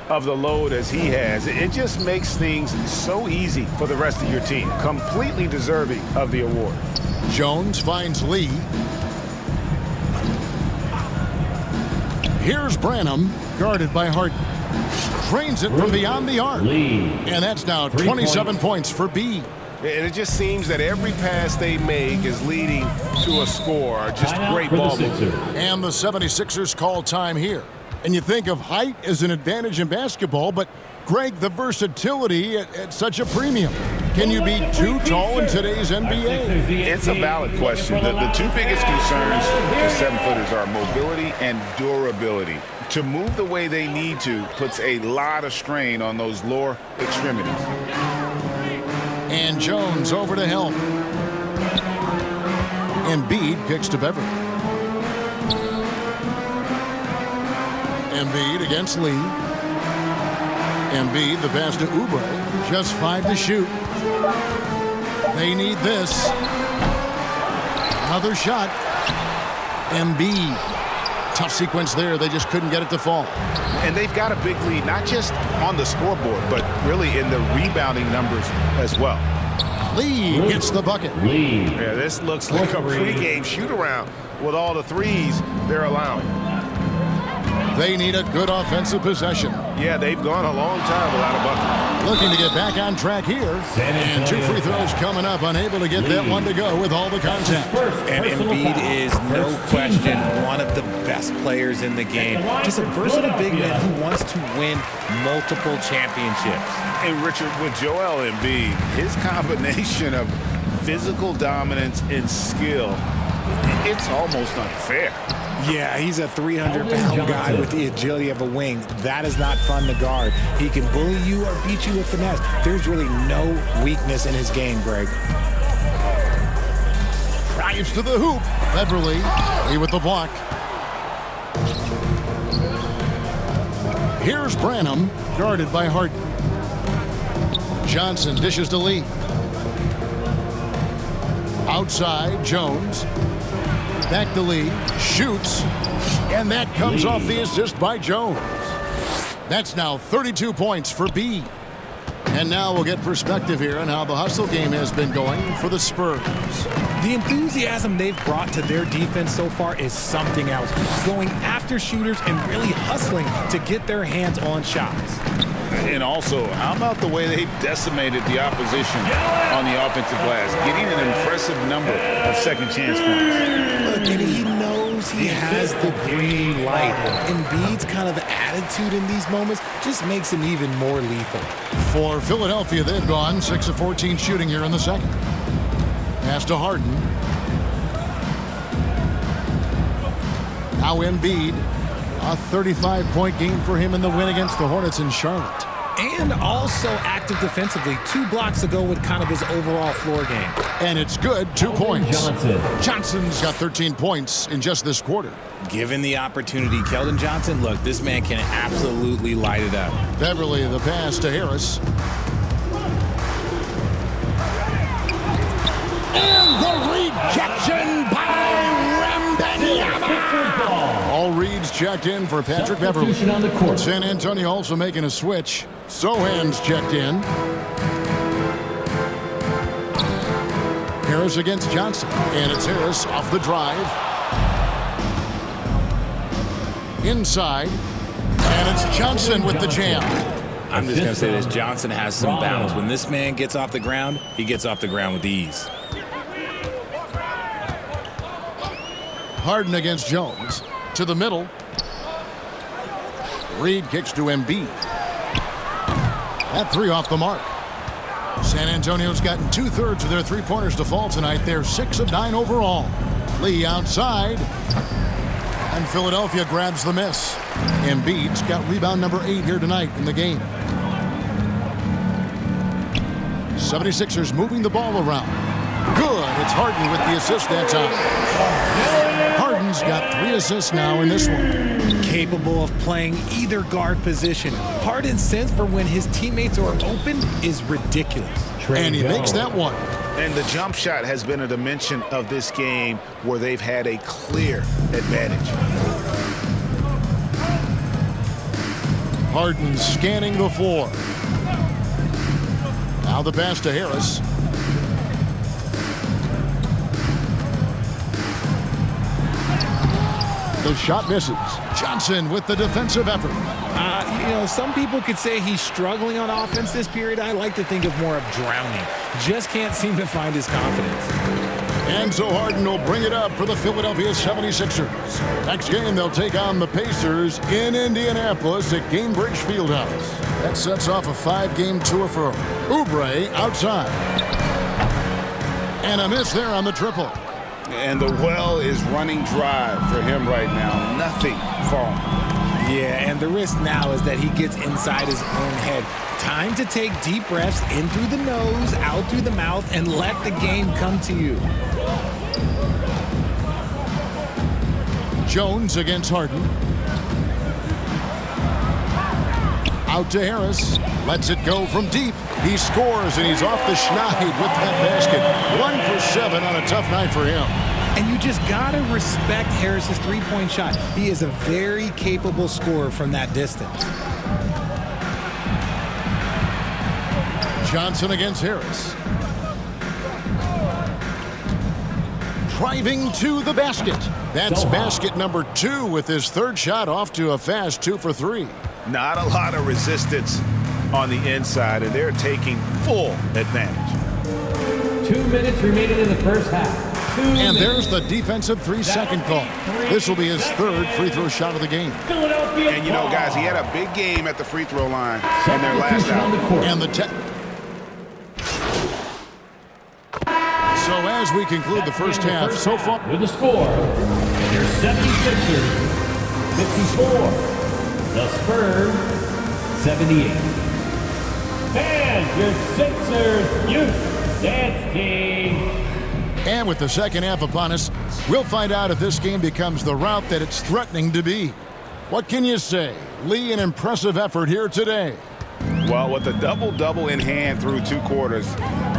of the load as he has. It just makes things so easy for the rest of your team. Completely deserving of the award. Jones finds Lee. Here's Branham, guarded by Harden. Drains it from beyond the arc. And that's now 27 points for B. And it just seems that every pass they make is leading to a score. Just great ball movement. And the 76ers call time here. And you think of height as an advantage in basketball, but Greg, the versatility at such a premium. Can you be too tall in today's NBA? It's a valid question. The two biggest concerns for 7-footers are mobility and durability. To move the way they need to puts a lot of strain on those lower extremities. And Jones over to help. Embiid kicks to Beverly. Embiid against Lee. Embiid, the pass to Oubre. Just 5 to shoot. They need this. Another shot. Embiid. Tough sequence there. They just couldn't get it to fall. And they've got a big lead, not just on the scoreboard, but really in the rebounding numbers as well. Lee gets the bucket. Yeah, this looks like a pregame shoot-around with all the threes they're allowing. They need a good offensive possession. Yeah, they've gone a long time without a bucket. Looking to get back on track here. And 2 free throws coming up. Unable to get that one to go with all the contact. And Embiid is, no question, one of the best players in the game. Just a versatile big man who wants to win multiple championships. And Richard, with Joel Embiid, his combination of physical dominance and skill, it's almost unfair. Yeah, he's a 300-pound guy with the agility of a wing. That is not fun to guard. He can bully you or beat you with finesse. There's really no weakness in his game, Greg. Drives to the hoop. Beverly, Lee with the block. Here's Branham, guarded by Harden. Johnson dishes to Lee. Outside, Jones. Back to Lee, shoots, and that comes off the assist by Jones. That's now 32 points for B. And now we'll get perspective here on how the hustle game has been going for the Spurs. The enthusiasm they've brought to their defense so far is something else. Going after shooters and really hustling to get their hands on shots. And also, how about the way they decimated the opposition on the offensive glass, getting an impressive number of second chance points. Look, and he knows he has the green light. Embiid's kind of attitude in these moments just makes him even more lethal. For Philadelphia, they've gone 6 of 14 shooting here in the second. Pass to Harden. Now Embiid. A 35-point game for him in the win against the Hornets in Charlotte. And also active defensively. 2 blocks ago with kind of his overall floor game. And it's good, 2 points. Johnson's got 13 points in just this quarter. Given the opportunity, Keldon Johnson, look, this man can absolutely light it up. Beverly, the pass to Harris. And the rejection by Wembanyama. All reads checked in for Patrick Beverly. San Antonio also making a switch. Sohan's checked in. Harris against Johnson. And it's Harris off the drive. Inside. And it's Johnson with the jam. I'm just going to say this. Johnson has some bounce. When this man gets off the ground, he gets off the ground with ease. Harden against Jones. To the middle. Reed kicks to Embiid. That 3 off the mark. San Antonio's gotten 2/3 of their 3-pointers to fall tonight. They're 6 of 9 overall. Lee outside. And Philadelphia grabs the miss. Embiid's got rebound number 8 here tonight in the game. 76ers moving the ball around. Good. It's Harden with the assist that time. Harden's got 3 assists now in this one. Capable of playing either guard position. Harden's sense for when his teammates are open is ridiculous. And he makes that one. And the jump shot has been a dimension of this game where they've had a clear advantage. Harden scanning the floor. Now the pass to Harris. The shot misses. Johnson with the defensive effort. Some people could say he's struggling on offense this period. I like to think of more of drowning. Just can't seem to find his confidence. And so Harden will bring it up for the Philadelphia 76ers. Next game, they'll take on the Pacers in Indianapolis at Gainbridge Fieldhouse. That sets off a 5-game tour for Oubre outside. And a miss there on the triple. And the well is running dry for him right now. Nothing falling. Yeah, and the risk now is that he gets inside his own head. Time to take deep breaths in through the nose, out through the mouth, and let the game come to you. Jones against Harden. Out to Harris. Lets it go from deep. He scores, and he's off the schneid with that basket. 1 for 7 on a tough night for him. And you just got to respect Harris's three-point shot. He is a very capable scorer from that distance. Johnson against Harris. Driving to the basket. That's basket number 2 with his third shot off to a fast 2 for 3. Not a lot of resistance on the inside, and they're taking full advantage. 2 minutes remaining in the first half. And there's the defensive 3-second call. This will be his third free throw shot of the game. And guys, he had a big game at the free throw line in their last out. And so as we conclude the first half, so far with the score, your 76ers 54, the Spurs 78. And your Sixers Youth Dance Team. And with the second half upon us, we'll find out if this game becomes the route that it's threatening to be. What can you say? Lee, an impressive effort here today. Well, with a double-double in hand through 2 quarters,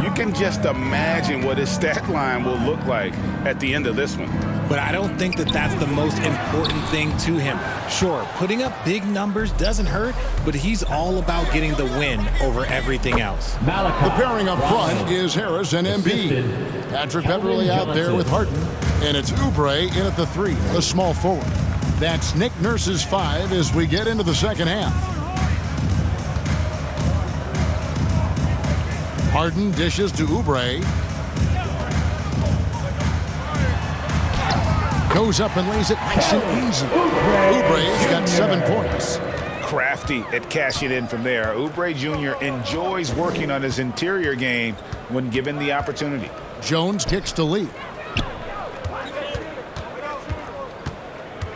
you can just imagine what his stat line will look like at the end of this one. But I don't think that that's the most important thing to him. Sure, putting up big numbers doesn't hurt, but he's all about getting the win over everything else. The pairing up front is Harris and Embiid. Patrick Beverly out there with Harden, and it's Oubre in at the 3, the small forward. That's Nick Nurse's 5 as we get into the second half. Harden dishes to Oubre. Goes up and lays it nice and easy. Oubre's got 7 points. Crafty at cashing in from there. Oubre Jr. enjoys working on his interior game when given the opportunity. Jones kicks to Lee.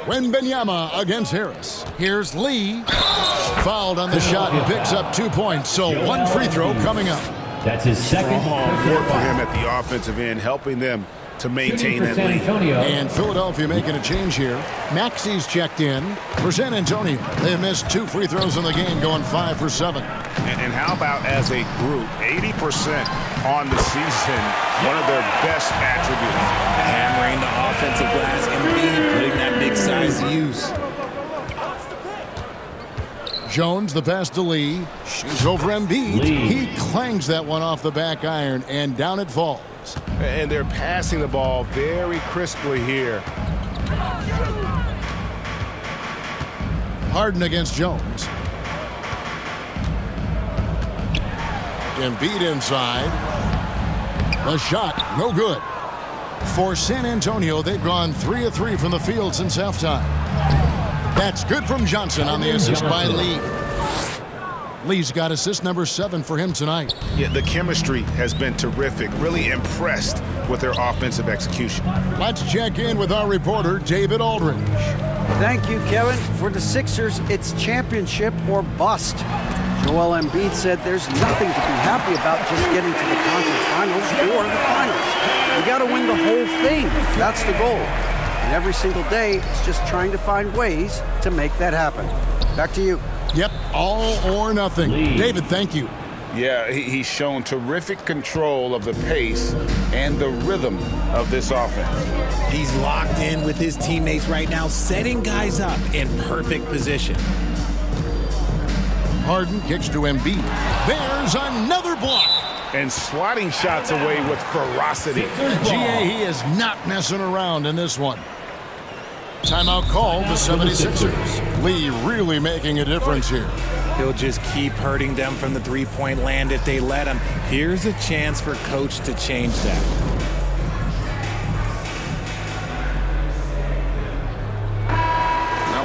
Wembanyama against Harris. Here's Lee. Fouled on the shot and picks up 2 points. So 1 free throw coming up. That's his second. Work for him at the offensive end, helping them to maintain that lead. And Philadelphia making a change here. Maxi's checked in for San Antonio. They missed 2 free throws in the game, going 5 for 7. And how about as a group, 80% on the season, one of their best attributes. Hammering the offensive glass and putting that big size to use. Jones, the pass to Lee. Shoots over Embiid. He clangs that one off the back iron, and down it falls. And they're passing the ball very crisply here. Harden against Jones. Embiid inside. The shot, no good. For San Antonio, they've gone 3 of 3 from the field since halftime. That's good from Johnson on the assist by Lee. Lee's got assist number 7 for him tonight. Yeah, the chemistry has been terrific. Really impressed with their offensive execution. Let's check in with our reporter, David Aldridge. Thank you, Kevin. For the Sixers, it's championship or bust. Joel Embiid said there's nothing to be happy about just getting to the conference finals or the finals. You got to win the whole thing. That's the goal. And every single day, it's just trying to find ways to make that happen. Back to you. Yep, all or nothing. David, thank you. Yeah, he's shown terrific control of the pace and the rhythm of this offense. He's locked in with his teammates right now, setting guys up in perfect position. Harden kicks to Embiid. There's another block. And swatting shots away with ferocity. GA, he is not messing around in this one. Timeout called the 76ers. Lee really making a difference here. He'll just keep hurting them from the three-point land if they let him. Here's a chance for Coach to change that.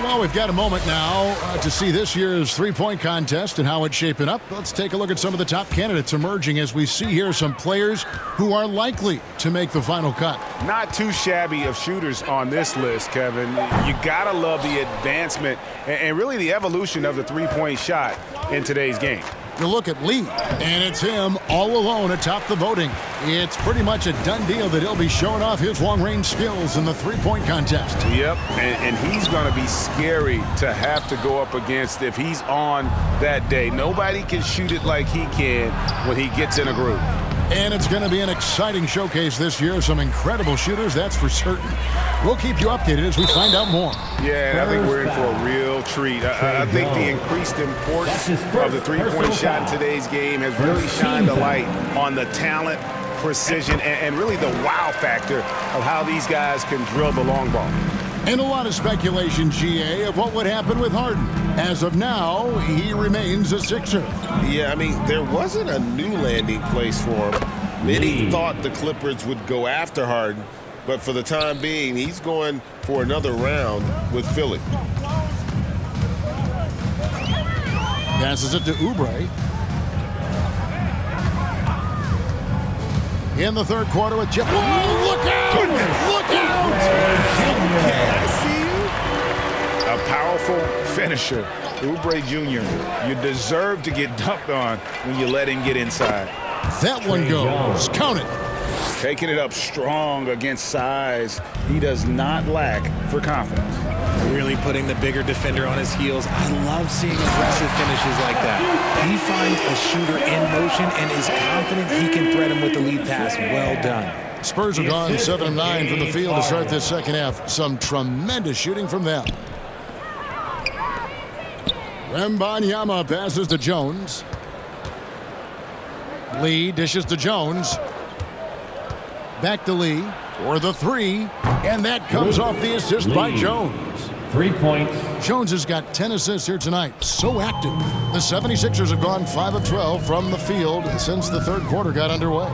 Well, we've got a moment now to see this year's three-point contest and how it's shaping up. Let's take a look at some of the top candidates emerging as we see here some players who are likely to make the final cut. Not too shabby of shooters on this list, Kevin. You gotta love the advancement and really the evolution of the three-point shot in today's game. You look at Lee, and it's him all alone atop the voting. It's pretty much a done deal that he'll be showing off his long-range skills in the three-point contest. Yep, and he's going to be scary to have to go up against if he's on that day. Nobody can shoot it like he can when he gets in a groove. And it's going to be an exciting showcase this year. Some incredible shooters, that's for certain. We'll keep you updated as we find out more. Yeah, and I think we're in for a real treat. I think the increased importance of the three-point shot in today's game has really shined a light on the talent, precision, and really the wow factor of how these guys can drill the long ball. And a lot of speculation, GA, of what would happen with Harden. As of now, he remains a Sixer. Yeah, I mean, there wasn't a new landing place for him. Many thought the Clippers would go after Harden, but for the time being, he's going for another round with Philly. Passes it to Oubre. In the third quarter with Jeff. Oh, look out! Look out! I see you. A powerful finisher. Oubre Jr., you deserve to get dunked on when you let him get inside. That one goes. Count it. Taking it up strong against size. He does not lack for confidence. Really putting the bigger defender on his heels. I love seeing aggressive finishes like that. He finds a shooter in motion and is confident he can thread him with the lead pass. Well done. Spurs have gone 7 of 9 from the field to start this second half. Some tremendous shooting from them. Wembanyama passes to Jones. Lee dishes to Jones. Back to Lee for the three. And that comes off the assist by Jones. 3 points. Jones has got 10 assists here tonight. So active. The 76ers have gone 5 of 12 from the field since the third quarter got underway.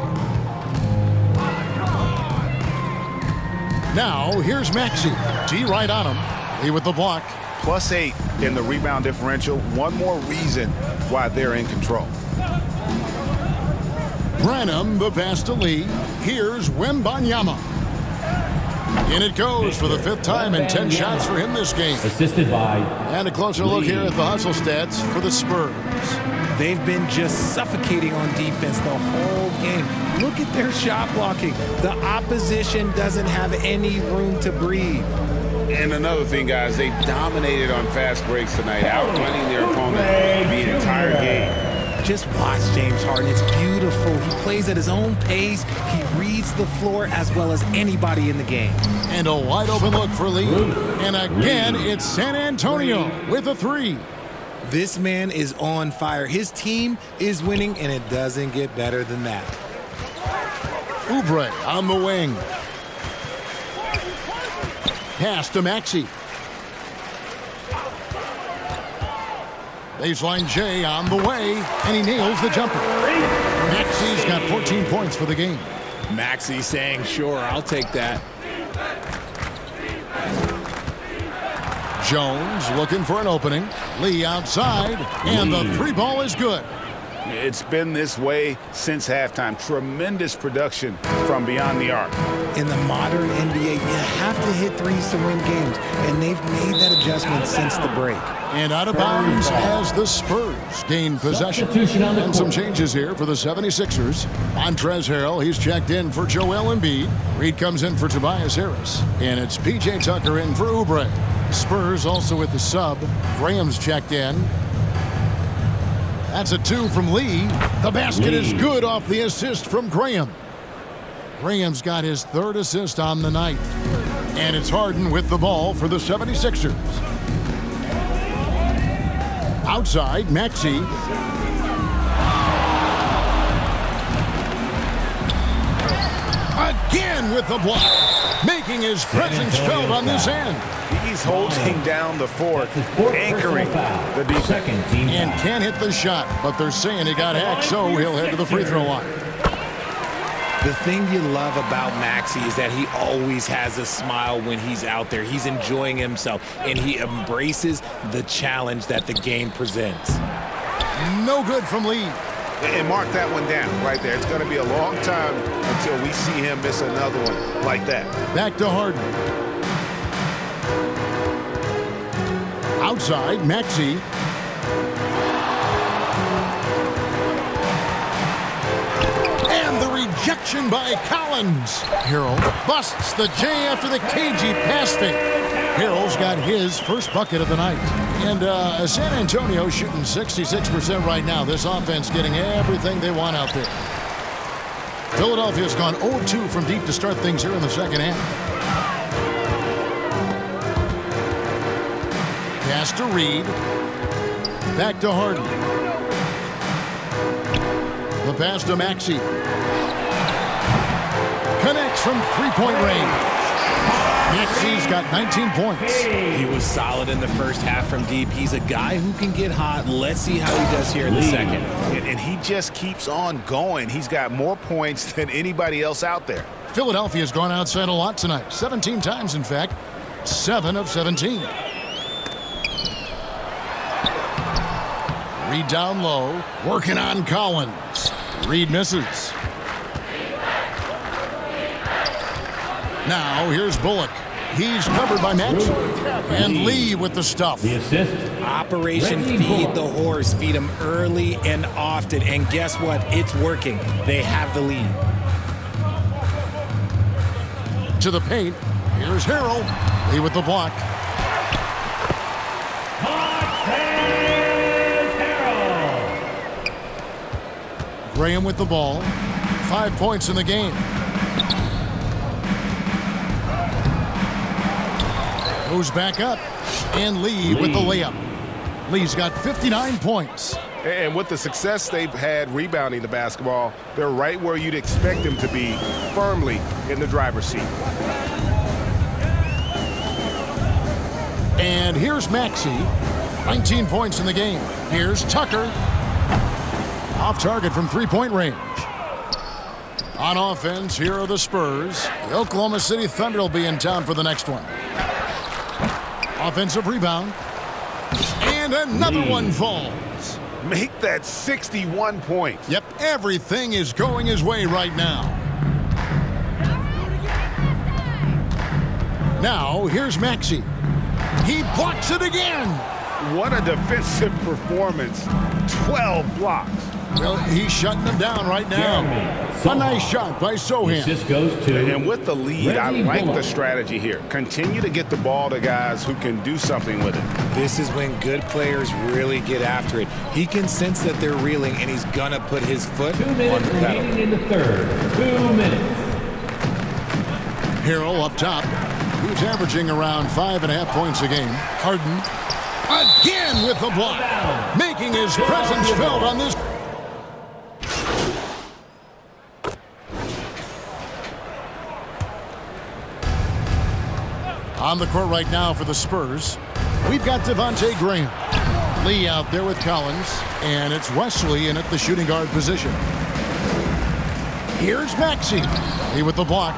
Now, here's Maxey. T right on him. Lee with the block. +8 in the rebound differential. One more reason why they're in control. Branham, the pass to Lee. Here's Wembanyama. In it goes for the 5th time and 10 shots for him this game. Assisted by. And a closer look here at the hustle stats for the Spurs. They've been just suffocating on defense the whole game. Look at their shot blocking. The opposition doesn't have any room to breathe. And another thing, guys, they dominated on fast breaks tonight, outrunning their opponent the entire game. Just watch James Harden. It's beautiful. He plays at his own pace. He reads the floor as well as anybody in the game. And a wide open look for Lee. And again, it's San Antonio with a three. This man is on fire. His team is winning, and it doesn't get better than that. Oubre on the wing. Pass to Maxey. Baseline J on the way, and he nails the jumper. Maxey's got 14 points for the game. Maxey saying, sure, I'll take that. Jones looking for an opening. Lee outside, and the three ball is good. It's been this way since halftime. Tremendous production from beyond the arc. In the modern NBA, you have to hit threes to win games, and they've made that adjustment since the break. And out of bounds as the Spurs gain possession. And some changes here for the 76ers. Montrezl Harrell, he's checked in for Joel Embiid. Reed comes in for Tobias Harris. And it's P.J. Tucker in for Oubre. Spurs also with the sub. Graham's checked in. That's a 2 from Lee. The basket is good off the assist from Graham. Graham's got his 3rd assist on the night. And it's Harden with the ball for the 76ers. Outside, Maxey. Again with the block, making his presence felt on this end. He's holding down the fort, anchoring the defense. And can't hit the shot, but they're saying he got hacked, so he'll head to the free throw line. The thing you love about Maxey is that he always has a smile when he's out there. He's enjoying himself, and he embraces the challenge that the game presents. No good from Lee. And mark that one down right there. It's going to be a long time until we see him miss another one like that. Back to Harden. Outside, Maxey. And the rejection by Collins. Harrell busts the J after the cagey pass fake. Harrell's got his first bucket of the night. And San Antonio shooting 66% right now. This offense getting everything they want out there. Philadelphia's gone 0-2 from deep to start things here in the second half. Pass to Reed. Back to Harden. The pass to Maxey. Connects from three-point range. Maxey's got 19 points. He was solid in the first half from deep. He's a guy who can get hot. Let's see how he does here in the second. And he just keeps on going. He's got more points than anybody else out there. Philadelphia's gone outside a lot tonight. 17 times, in fact. 7 of 17. Reed down low. Working on Collins. Reed misses. Now, here's Bullock. He's covered by Maxey. And Lee with the stuff. The assist. Operation Feed the Horse. Feed him early and often. And guess what? It's working. They have the lead. To the paint. Here's Harrell. Lee with the block. Graham with the ball. 5 points in the game. Goes back up. And Lee with the layup. Lee's got 59 points. And with the success they've had rebounding the basketball, they're right where you'd expect them to be, firmly in the driver's seat. And here's Maxey. 19 points in the game. Here's Tucker. Off target from three-point range. On offense, here are the Spurs. The Oklahoma City Thunder will be in town for the next one. Offensive rebound. And another one falls. Make that 61 points. Yep, everything is going his way right now. Now, here's Maxey. He blocks it again. What a defensive performance. 12 blocks. Well, he's shutting them down right now. A nice shot by Sohan. Assist goes to. And with the lead, I like the strategy here. Continue to get the ball to guys who can do something with it. This is when good players really get after it. He can sense that they're reeling, and he's going to put his foot 2 on minutes the pedal. remaining in the third. 2 minutes. Harrell up top. He's averaging around 5.5 points a game. Harden again with the block. Making his presence felt on this. On the court right now for the Spurs, we've got Devontae Graham. Lee out there with Collins, and it's Wesley in at the shooting guard position. Here's Maxey. Lee with the block.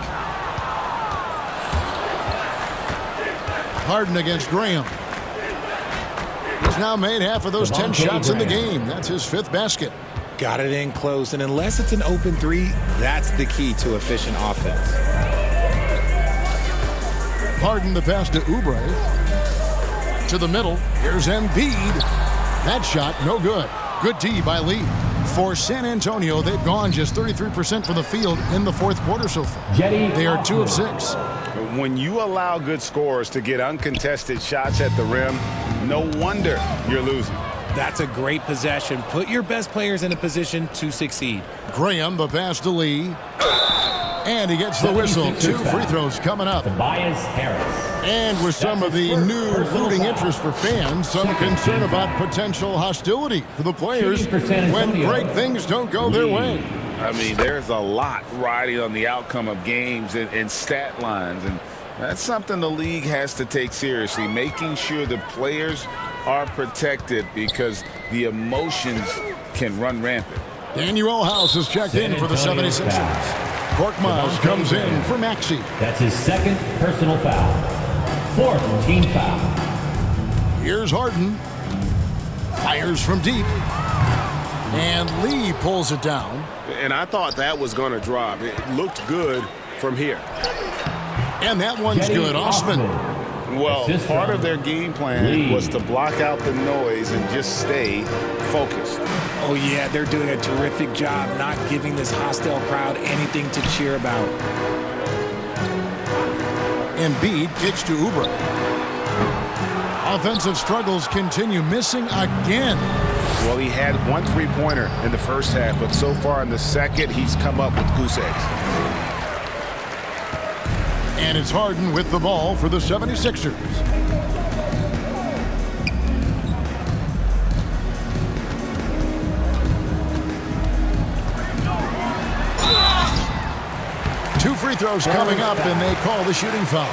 Harden against Graham. He's now made half of those 10 shots in the game. That's his 5th basket. Got it in close, and unless it's an open three, that's the key to efficient offense. Harden the pass to Oubre. To the middle. Here's Embiid. That shot, no good. Good D by Lee. For San Antonio, they've gone just 33% from the field in the fourth quarter so far. They are 2 of 6. When you allow good scorers to get uncontested shots at the rim, no wonder you're losing. That's a great possession. Put your best players in a position to succeed. Graham, the pass to Lee. And he gets the whistle. 2 free throws coming up. Tobias Harris. And with some of the new rooting interest for fans, some concern about potential hostility for the players when great things don't go their way. I mean, there's a lot riding on the outcome of games and stat lines, and that's something the league has to take seriously, making sure the players are protected because the emotions can run rampant. Daniel House is checked in for the 76ers. Cork Miles comes in for Maxey. That's his second personal foul. 4th team foul. Here's Harden. Fires from deep. And Lee pulls it down. And I thought that was going to drop. It looked good from here. And that one's good. Osman. Well, part of their game plan was to block out the noise and just stay focused. Oh, yeah, they're doing a terrific job not giving this hostile crowd anything to cheer about. Embiid kicks to Oubre. Offensive struggles continue, missing again. Well, he had 1 3-pointer in the first half, but so far in the second, he's come up with goose eggs. And it's Harden with the ball for the 76ers. Two free throws coming up, and they call the shooting foul.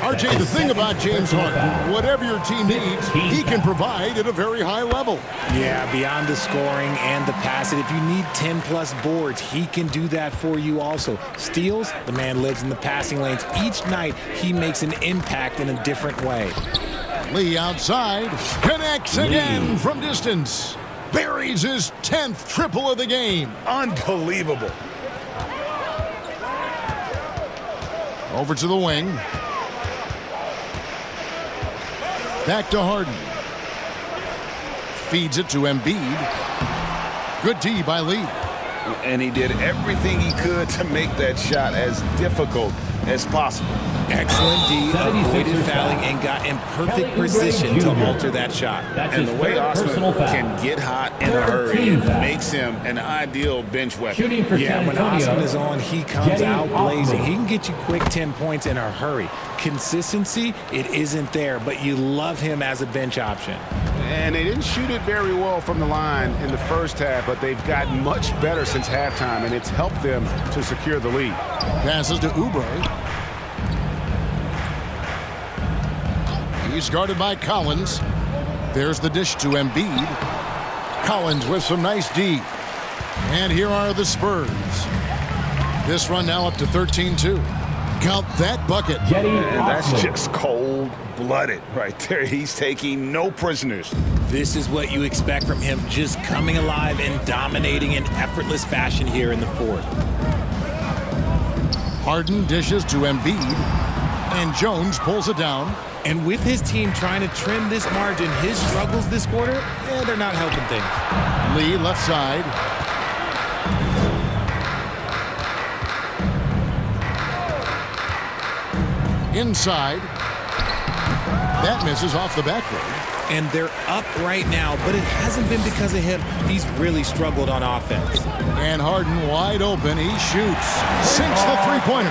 RJ, the thing about James Harden, whatever your team needs, he can provide at a very high level. Yeah, beyond the scoring and the passing, if you need 10-plus boards, he can do that for you also. Steals, the man lives in the passing lanes. Each night, he makes an impact in a different way. Lee outside, connects again from distance. Buries his 10th triple of the game. Unbelievable. Over to the wing. Back to Harden. Feeds it to Embiid. Good D by Lee. And he did everything he could to make that shot as difficult as possible. Excellent D, avoided fouling, and got in perfect position to alter that shot. And the way Osman can get hot in a hurry makes him an ideal bench weapon. Yeah, when Osman is on, he comes out blazing. He can get you quick 10 points in a hurry. Consistency, it isn't there, but you love him as a bench option. And they didn't shoot it very well from the line in the first half, but they've gotten much better since halftime, and it's helped them to secure the lead. Passes to Oubre. He's guarded by Collins. There's the dish to Embiid. Collins with some nice D. And here are the Spurs. This run now up to 13-2. Count that bucket. And that's just cold-blooded right there. He's taking no prisoners. This is what you expect from him, just coming alive and dominating in effortless fashion here in the fourth. Harden dishes to Embiid. And Jones pulls it down. And with his team trying to trim this margin, his struggles this quarter, they're not helping things. Lee left side. Inside. That misses off the backboard. And they're up right now, but it hasn't been because of him. He's really struggled on offense. And Harden wide open. He shoots. Sinks the three-pointer.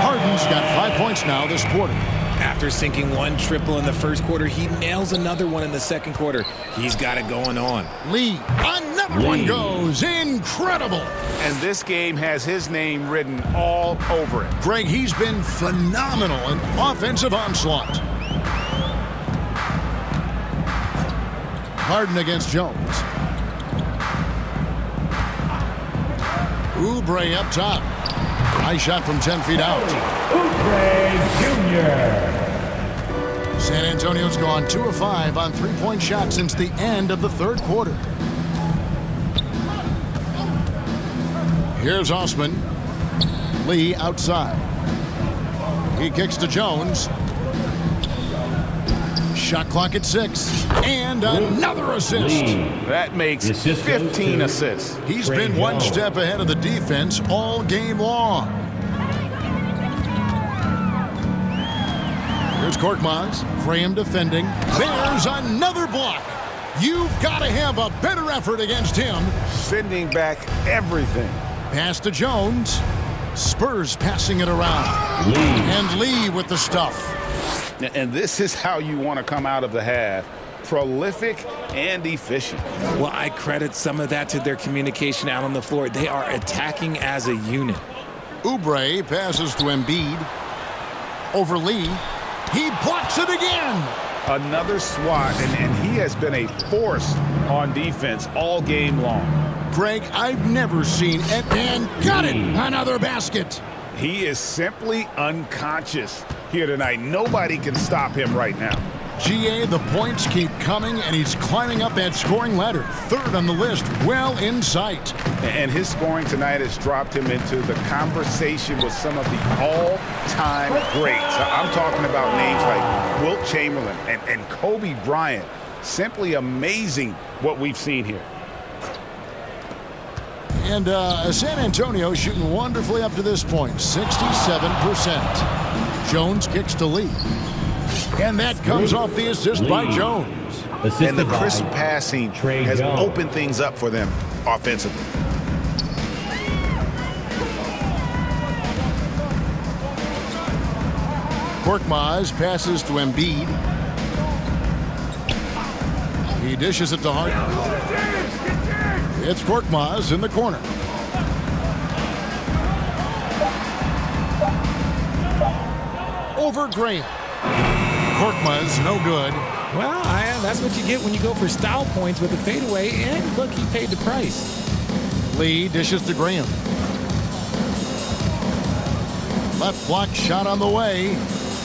Harden's got 5 points now this quarter. After sinking one triple in the first quarter, he nails another one in the second quarter. He's got it going on. Lee, another one goes. Incredible. And this game has his name written all over it. Greg, he's been phenomenal in offensive onslaught. Harden against Jones. Oubre up top. High shot from 10 feet out. Oubre Jr. San Antonio's gone 2 of 5 on three-point shots since the end of the third quarter. Here's Osman. Lee outside. He kicks to Jones. Shot clock at 6. And another assist. That makes 15 assists. He's been one step ahead of the defense all game long. Here's Korkmaz. Graham defending. There's another block. You've got to have a better effort against him. Sending back everything. Pass to Jones. Spurs passing it around. And Lee with the stuff. And this is how you want to come out of the half. Prolific and efficient. Well, I credit some of that to their communication out on the floor. They are attacking as a unit. Oubre passes to Embiid. Over Lee. He blocks it again. Another swat, and he has been a force on defense all game long. Greg, I've never seen it. And got it. Another basket. He is simply unconscious here tonight. Nobody can stop him right now. GA, the points keep coming, and he's climbing up that scoring ladder. Third on the list, well in sight. And his scoring tonight has dropped him into the conversation with some of the all-time greats. I'm talking about names like Wilt Chamberlain and Kobe Bryant. Simply amazing what we've seen here. And San Antonio shooting wonderfully up to this point, 67%. Jones kicks to Lee. And that comes off the assist by Jones. And the crisp passing has opened things up for them offensively. Korkmaz passes to Embiid. He dishes it to Harden. It's Korkmaz in the corner. Over Graham. Korkmaz, no good. Well, that's what you get when you go for style points with a fadeaway, and look, he paid the price. Lee dishes to Graham. Left block shot on the way.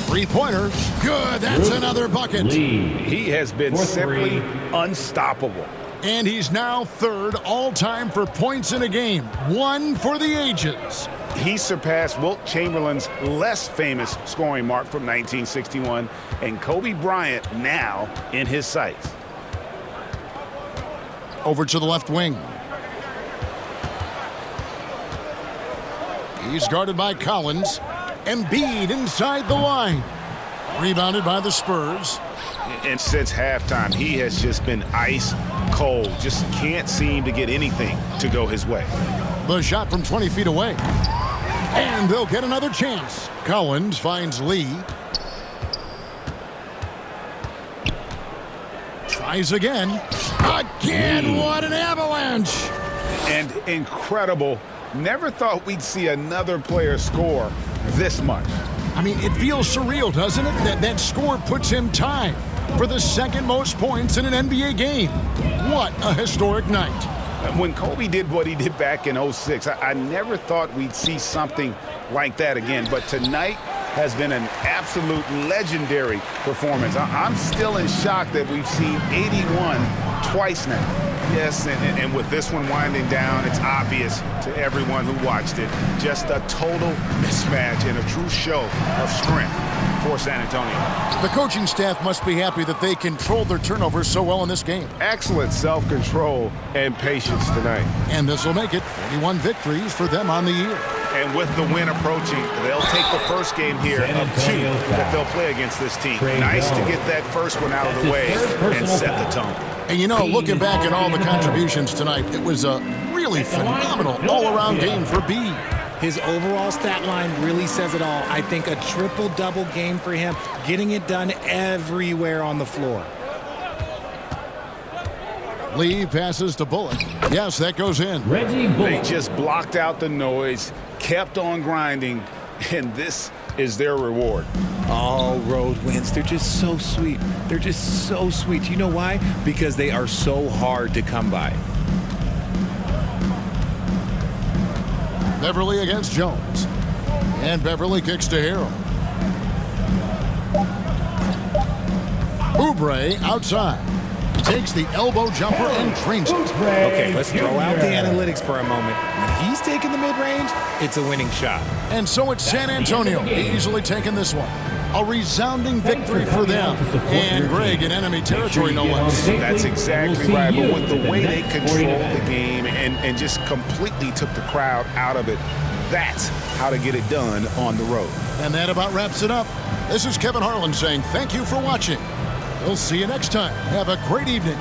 Three-pointer. Good, that's another bucket. He has been simply unstoppable. And he's now third all-time for points in a game. One for the ages. He surpassed Wilt Chamberlain's less famous scoring mark from 1961, and Kobe Bryant now in his sights. Over to the left wing. He's guarded by Collins. Embiid inside the line. Rebounded by the Spurs. And since halftime, he has just been ice cold. Just can't seem to get anything to go his way. The shot from 20 feet away. And they'll get another chance. Collins finds Lee. Tries again. Again, what an avalanche. And incredible. Never thought we'd see another player score this much. I mean, it feels surreal, doesn't it? That score puts him tied for the second most points in an NBA game. What a historic night. When Kobe did what he did back in '06, I never thought we'd see something like that again. But tonight has been an absolute legendary performance. I'm still in shock that we've seen 81 twice now. Yes, and with this one winding down, it's obvious to everyone who watched it. Just a total mismatch and a true show of strength for San Antonio. The coaching staff must be happy that they controlled their turnovers so well in this game. Excellent self-control and patience tonight. And this will make it 41 victories for them on the year. And with the win approaching, they'll take the first game here of two that they'll play against this team. Nice to get that first one out of the way and set the tone. And you know, looking back at all the contributions tonight, it was a really phenomenal all-around game for B. His overall stat line really says it all. I think a triple-double game for him, getting it done everywhere on the floor. Lee passes to Bullock. Yes, that goes in. They just blocked out the noise, kept on grinding, and this is their reward. All road wins. They're just so sweet. They're just so sweet. You know why? Because they are so hard to come by. Beverly against Jones. And Beverly kicks to Harrell. Oubre outside. Takes the elbow jumper and drains it. Okay, let's throw out the analytics for a moment. When he's taking the mid-range, it's a winning shot. And so it's San Antonio easily taking this one. A resounding victory for them. And Greg in enemy territory, no less. That's exactly right. But with the way they controlled the game and just completely took the crowd out of it, that's how to get it done on the road. And that about wraps it up. This is Kevin Harlan saying thank you for watching. We'll see you next time. Have a great evening.